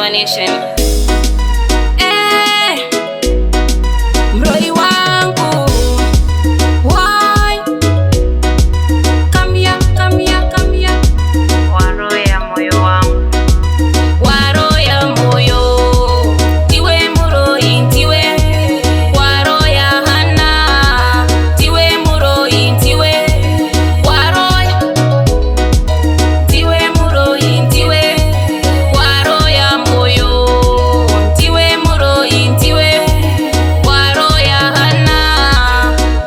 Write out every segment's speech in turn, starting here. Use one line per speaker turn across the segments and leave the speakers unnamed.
Kaliwa Nation. Mroi wangu, why? Come here, come here, come here.
Waro ya moyo wangu,
Waro ya moyo, tiwe muroi tiwe. Waro ya hana, tiwe muroi tiwe. Waro tiwe muroi tiwe. Waro ya moyo, tiwe muroi tiwe. Waro ya hana,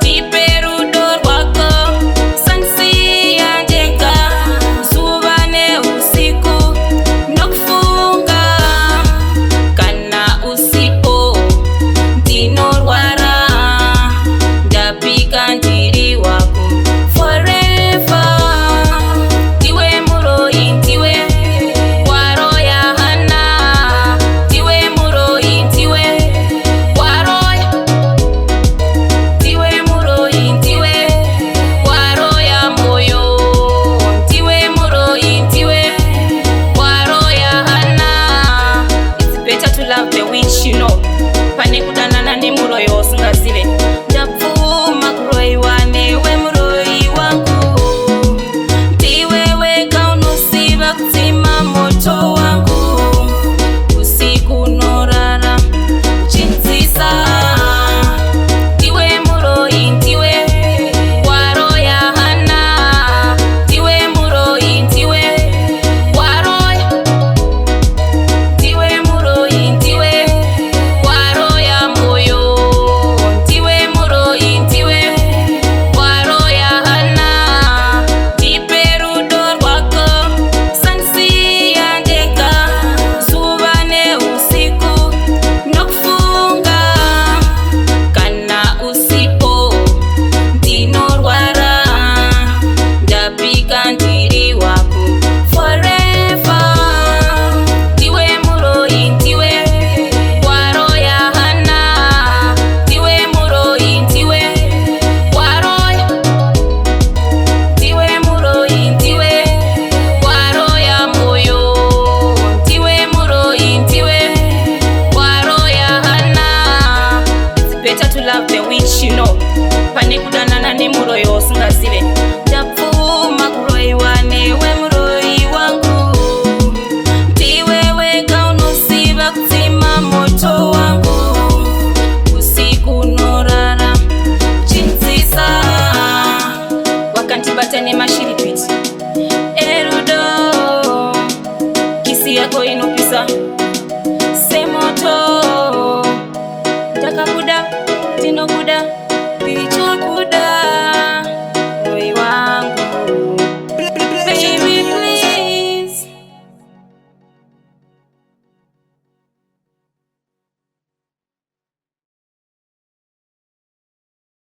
tiperudo rwako. Sansi yanjeka, subane usiku. Nokufunga, kana usipo. Ndinorwara, ndapika ndiri wako forever. Tiwe muroi tiwe. Waro ya hana, tiwe muroi tiwe. Waro tiwe muroi tiwe. Waro ya moyo, tiwe muroi tiwe. Waro ya hana, it's better to love the witch, you know. Pane kudanana ni muroi osingazile. Ndapfuma kuroi wane we muroi wangu. Tiwewe kaunosiva kutima moto wangu. Usiku norara chinzisa. Tiwe muroi tiwe. Waro ya hana, tiwe muroi tiwe. Waro tiwe muroi tiwe. Waro ya moyo, tiwe muroi tiwe. Waro ya hana, tiperudo rwako. Sansi yanjeka, subane usiku. Nokufunga, kana usipo. Ndinorwara, ndapika ndi